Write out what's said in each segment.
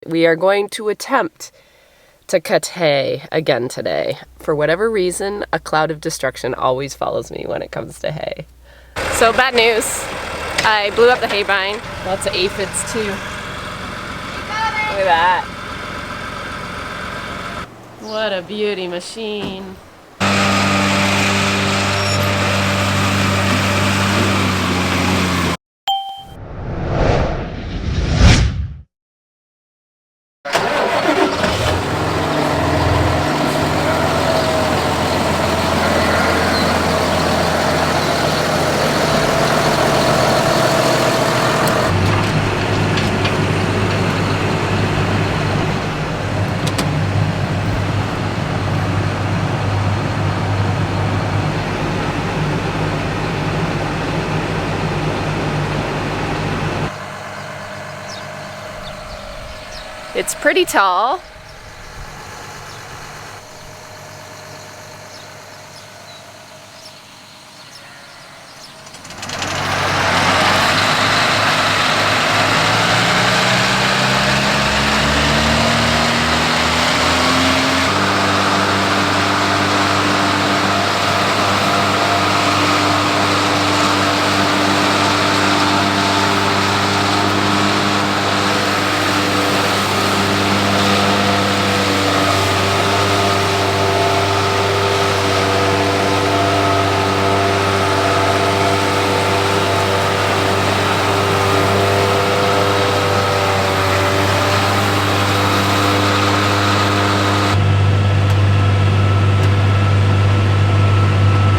we are going to attempt to cut hay again today. For whatever reason, a cloud of destruction always follows me when it comes to hay. So bad news, I blew up the hay vine. Lots of aphids too. Look at that. What a beauty machine. It's pretty tall.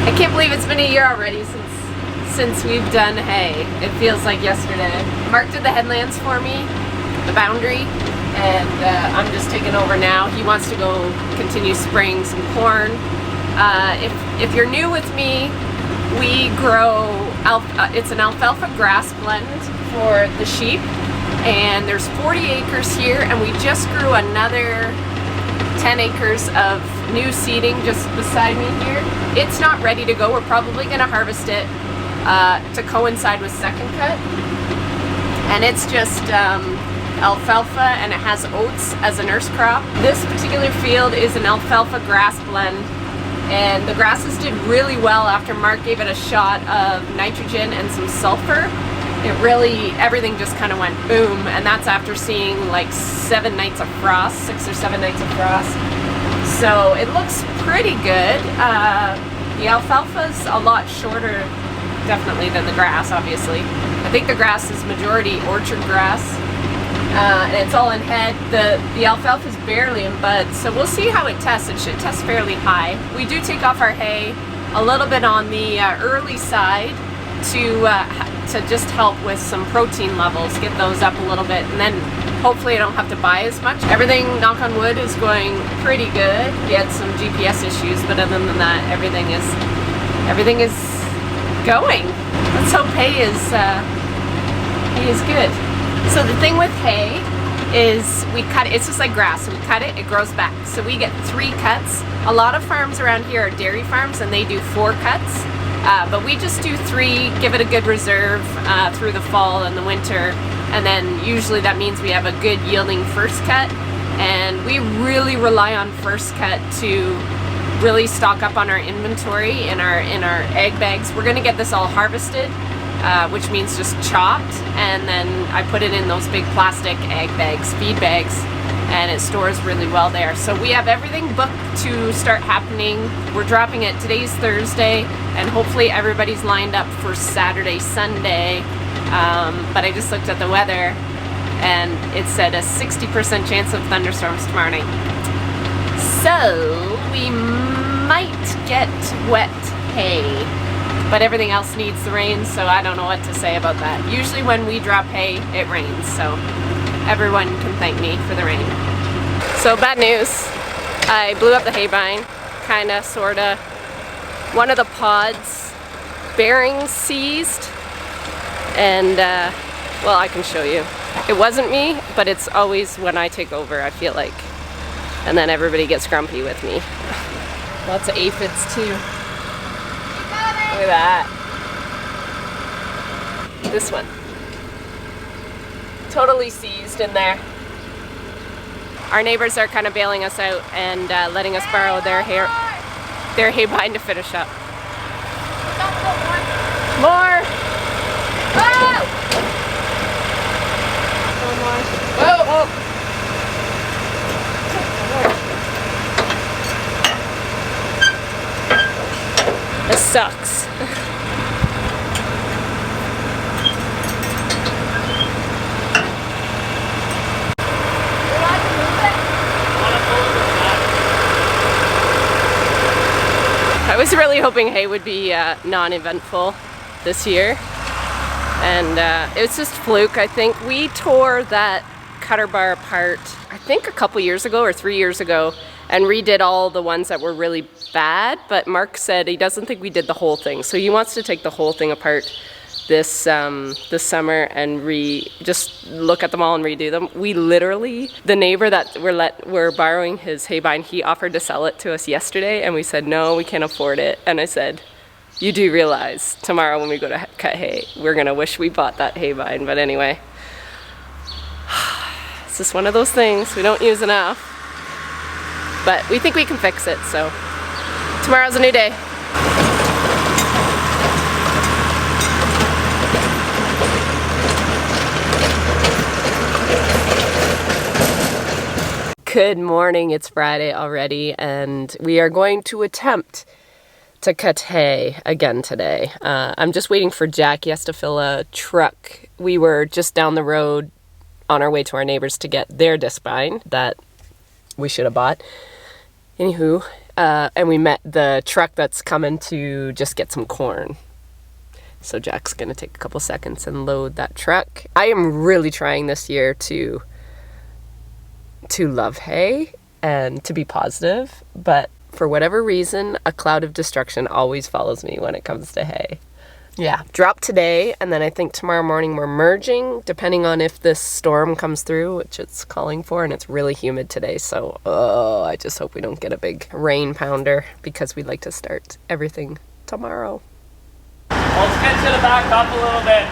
I can't believe it's been a year already since we've done hay. It feels like yesterday. Mark did the headlands for me, the boundary, and I'm just taking over now. He wants to go continue spraying some corn. If you're new with me, we grow it's an alfalfa grass blend for the sheep, and there's 40 acres here, and we just grew another 10 acres of new seeding just beside me here. It's not ready to go. We're probably going to harvest it to coincide with second cut. And it's just alfalfa, and it has oats as a nurse crop. This particular field is an alfalfa grass blend, and the grasses did really well after Mark gave it a shot of nitrogen and some sulfur. It really, everything just kind of went boom, and that's after seeing like 7 nights of frost, 6 or 7 nights of frost. So it looks pretty good. The alfalfa's a lot shorter, definitely, than the grass, obviously. I think the grass is majority orchard grass, and it's all in head. The alfalfa's barely in bud, so we'll see how it tests. It should test fairly high. We do take off our hay a little bit on the early side to just help with some protein levels, get those up a little bit, and then hopefully I don't have to buy as much. Everything, knock on wood, is going pretty good. We had some GPS issues, but other than that, everything is going. Let's hope hay is good. So the thing with hay is we cut it. It's just like grass. So we cut it, it grows back. So we get 3 cuts. A lot of farms around here are dairy farms, and they do 4 cuts. But we just do 3, give it a good reserve through the fall and the winter, and then usually that means we have a good yielding first cut, and we really rely on first cut to really stock up on our inventory in our egg bags. We're gonna get this all harvested, which means just chopped, and then I put it in those big plastic egg bags, feed bags, and it stores really well there. So we have everything booked to start happening. We're dropping it, today's Thursday, and hopefully everybody's lined up for Saturday, Sunday. But I just looked at the weather, and it said a 60% chance of thunderstorms tomorrow night. So we might get wet hay, but everything else needs the rain, so I don't know what to say about that. Usually when we drop hay, it rains, so everyone can thank me for the rain. So bad news, I blew up the hay vine, kinda, sorta. One of the pods bearings seized, and well, I can show you. It wasn't me, but it's always when I take over, I feel like. And then everybody gets grumpy with me. Lots of aphids too. Look at that. This one. Totally seized in there. Our neighbors are kind of bailing us out and letting us borrow their haybine to finish up. More! Oh! Whoa! Oh. This sucks. I was really hoping hay would be non-eventful this year, and it was just fluke. I think we tore that cutter bar apart, I think a couple years ago or 3 years ago, and redid all the ones that were really bad, but Mark said he doesn't think we did the whole thing, so he wants to take the whole thing apart this summer and just look at them all and redo them. We literally, the neighbor that we're borrowing his haybine, he offered to sell it to us yesterday, and we said no, we can't afford it. And I said, you do realize tomorrow when we go to cut hay, we're gonna wish we bought that haybine. But anyway, it's just one of those things we don't use enough, but we think we can fix it. So tomorrow's a new day. Good morning, it's Friday already, and we are going to attempt to cut hay again today. I'm just waiting for Jack. He has to fill a truck. We were just down the road on our way to our neighbors to get their discbine that we should have bought. Anywho, and we met the truck that's coming to just get some corn. So Jack's gonna take a couple seconds and load that truck. I am really trying this year to love hay and to be positive, but for whatever reason, a cloud of destruction always follows me when it comes to hay. Yeah, drop today, and then I think tomorrow morning we're merging, depending on if this storm comes through, which it's calling for, and it's really humid today, so I just hope we don't get a big rain pounder, because we'd like to start everything tomorrow. Let's get to the back up a little bit.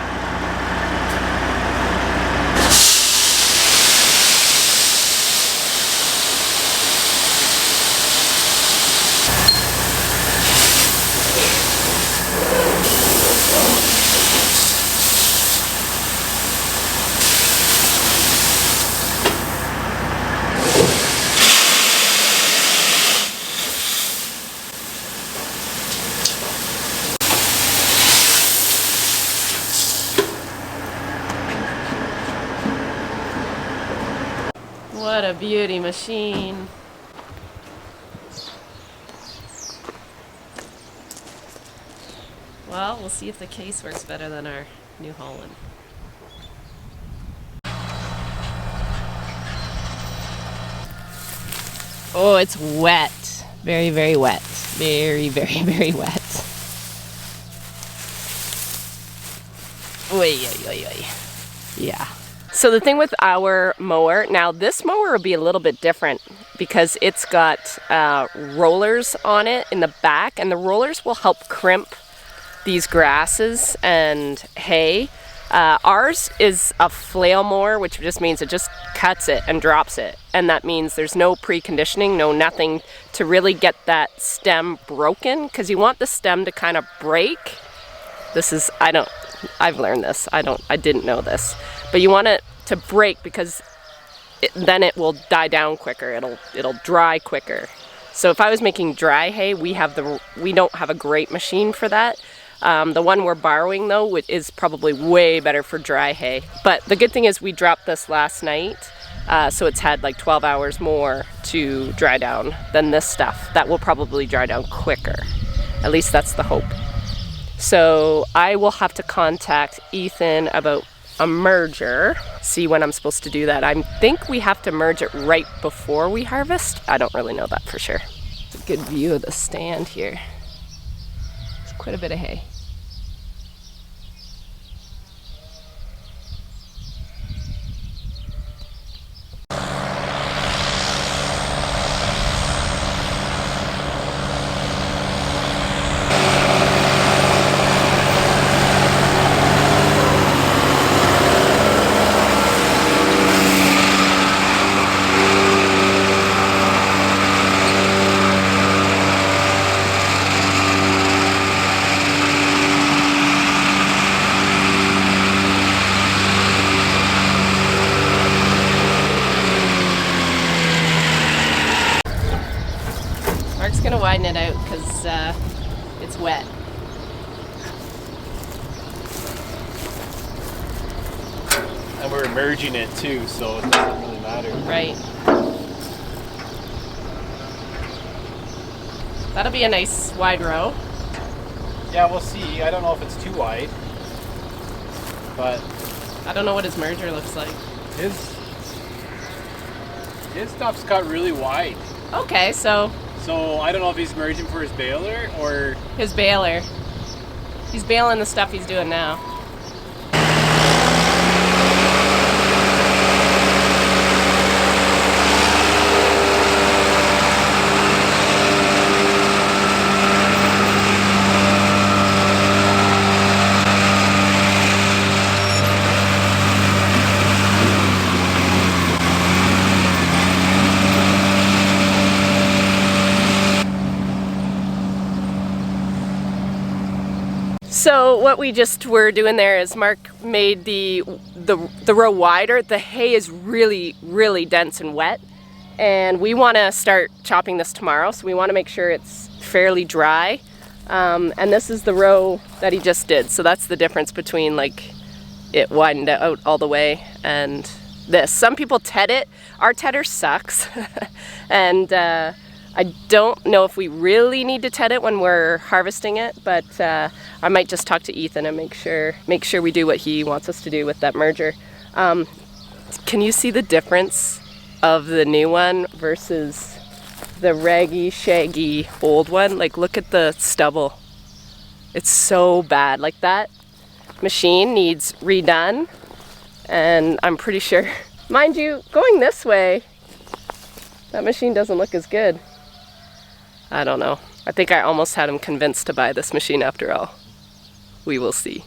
What a beauty machine. Well, we'll see if the case works better than our New Holland. Oh, it's wet. Very, very wet. Very, very, very wet. Oy, oy, oy, oy. Yeah. So the thing with our mower, now this mower will be a little bit different because it's got rollers on it in the back, and the rollers will help crimp these grasses and hay. Ours is a flail mower, which just means it just cuts it and drops it. And that means there's no preconditioning, no nothing to really get that stem broken, because you want the stem to kind of break. This is, I've learned this. I didn't know this. But you want it to break because then it will die down quicker. It'll dry quicker. So if I was making dry hay, we don't have a great machine for that. The one we're borrowing though is probably way better for dry hay. But the good thing is we dropped this last night, so it's had like 12 hours more to dry down than this stuff. That will probably dry down quicker. At least that's the hope. So I will have to contact Ethan about a merger, see when I'm supposed to do that. I think we have to merge it right before we harvest. I don't really know that for sure. It's a good view of the stand here. It's quite a bit of hay. widen it out because it's wet. And we're merging it too, so it doesn't really matter. Right. That'll be a nice wide row. Yeah, we'll see. I don't know if it's too wide, but I don't know what his merger looks like. his stuff's got really wide. Okay, so I don't know if he's merging for his baler or... his baler. He's baling the stuff he's doing now. So what we just were doing there is Mark made the row wider. The hay is really, really dense and wet, and we want to start chopping this tomorrow, so we want to make sure it's fairly dry. And this is the row that he just did, so that's the difference between like it widened out all the way and this. Some people ted it. Our tedder sucks, and I don't know if we really need to ted it when we're harvesting it, but I might just talk to Ethan and make sure we do what he wants us to do with that merger. Can you see the difference of the new one versus the raggy, shaggy old one? Like, look at the stubble. It's so bad. Like, that machine needs redone, and I'm pretty sure, mind you, going this way, that machine doesn't look as good. I don't know. I think I almost had him convinced to buy this machine after all. We will see.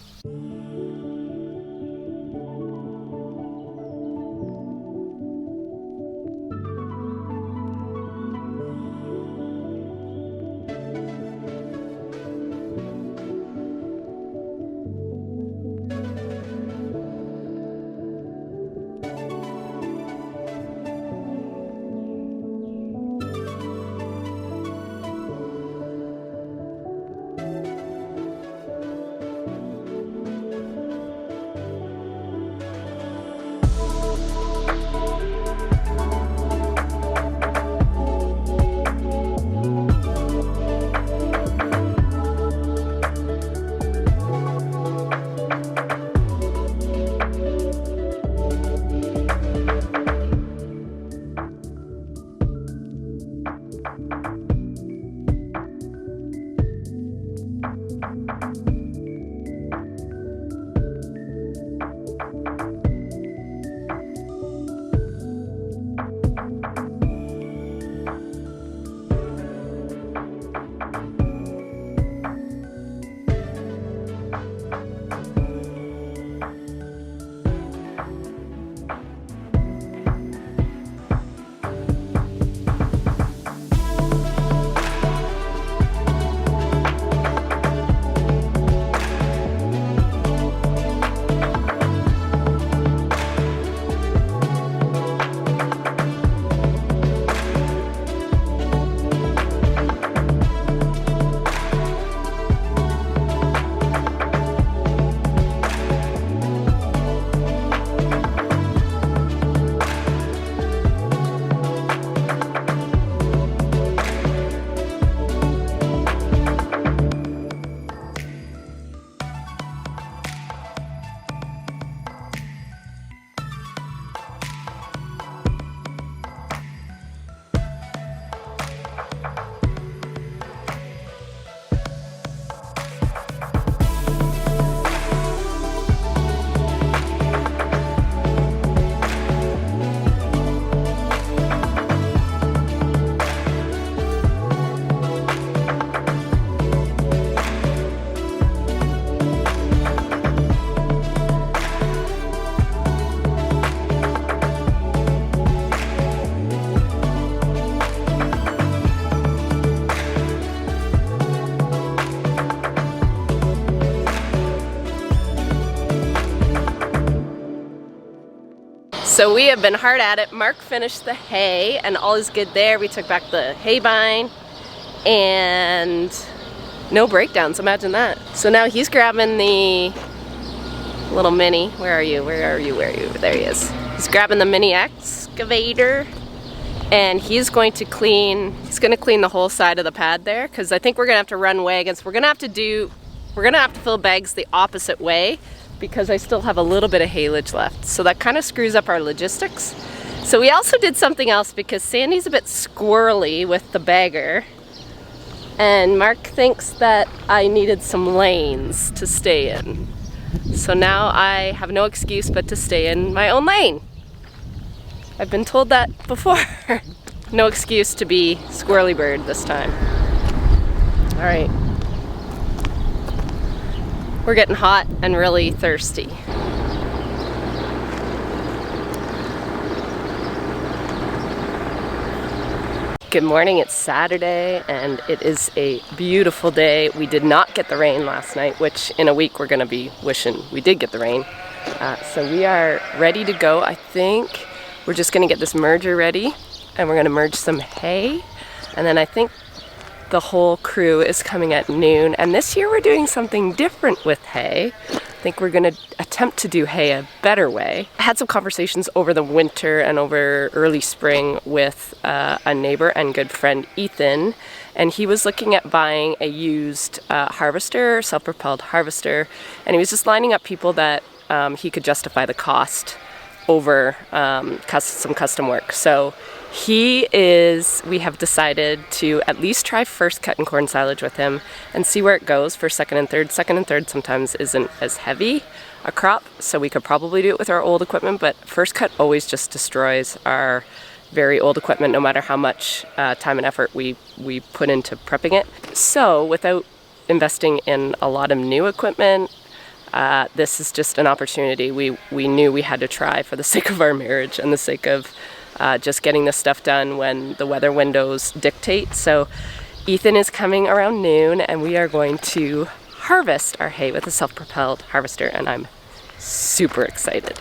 So we have been hard at it. Mark finished the hay and all is good there. We took back the hay bine and no breakdowns, imagine that. So now he's grabbing the little mini. Where are you? There he is. He's grabbing the mini excavator, and he's going to clean the whole side of the pad there, because I think we're gonna have to run wagons. We're gonna have to fill bags the opposite way, because I still have a little bit of haylage left. So that kind of screws up our logistics. So we also did something else, because Sandy's a bit squirrely with the bagger, and Mark thinks that I needed some lanes to stay in. So now I have no excuse but to stay in my own lane. I've been told that before. No excuse to be squirrely bird this time. All right. We're getting hot and really thirsty. Good morning, it's Saturday and it is a beautiful day. We did not get the rain last night, which in a week we're gonna be wishing we did get the rain. So we are ready to go. I think we're just gonna get this merger ready and we're gonna merge some hay. And then I think the whole crew is coming at noon. And this year we're doing something different with hay. I think we're gonna attempt to do hay a better way. I had some conversations over the winter and over early spring with a neighbor and good friend, Ethan, and he was looking at buying a used harvester, self-propelled harvester, and he was just lining up people that he could justify the cost over some custom work. So we have decided to at least try first cut and corn silage with him and see where it goes for second and third. Second and third sometimes isn't as heavy a crop, so we could probably do it with our old equipment, but first cut always just destroys our very old equipment, no matter how much time and effort we put into prepping it. So without investing in a lot of new equipment, this is just an opportunity we knew we had to try for the sake of our marriage and the sake of just getting this stuff done when the weather windows dictate. So Ethan is coming around noon and we are going to harvest our hay with a self-propelled harvester, and I'm super excited.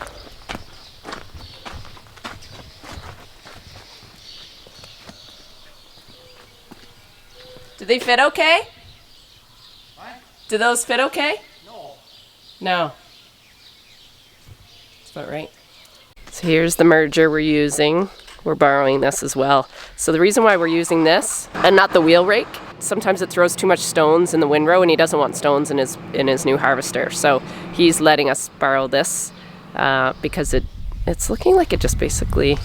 Do they fit okay? What? Do those fit okay? No. No. That's about right. So here's the merger we're using. We're borrowing this as well. So the reason why we're using this and not the wheel rake, sometimes it throws too much stones in the windrow and he doesn't want stones in his new harvester. So he's letting us borrow this because it's looking like it just basically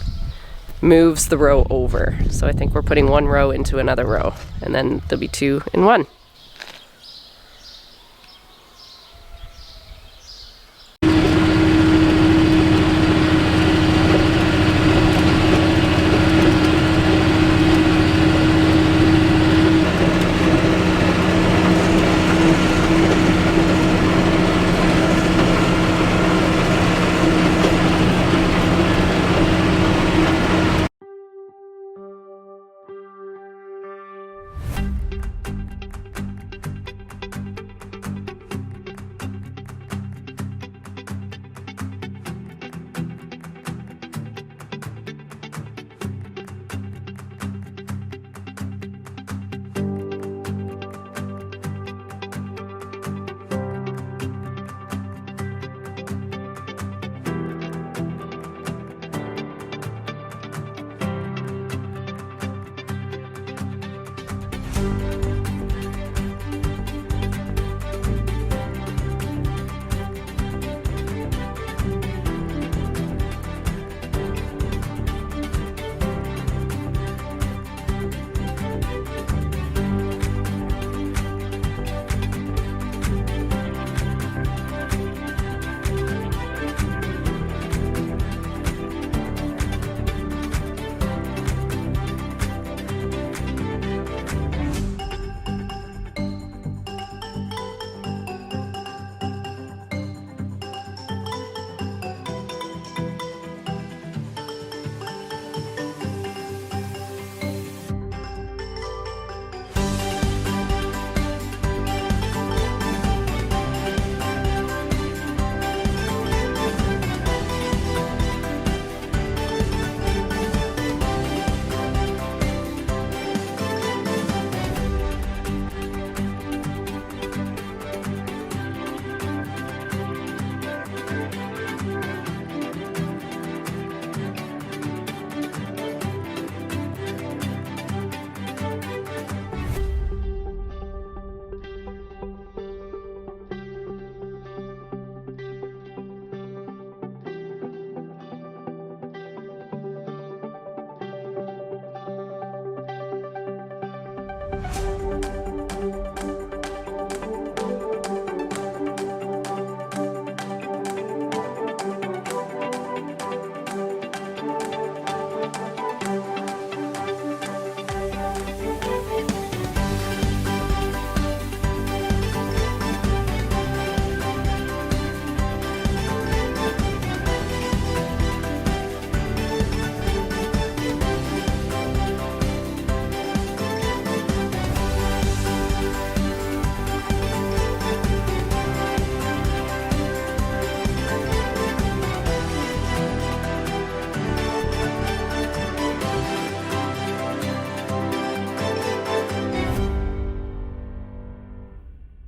moves the row over. So I think we're putting one row into another row and then there'll be two in one.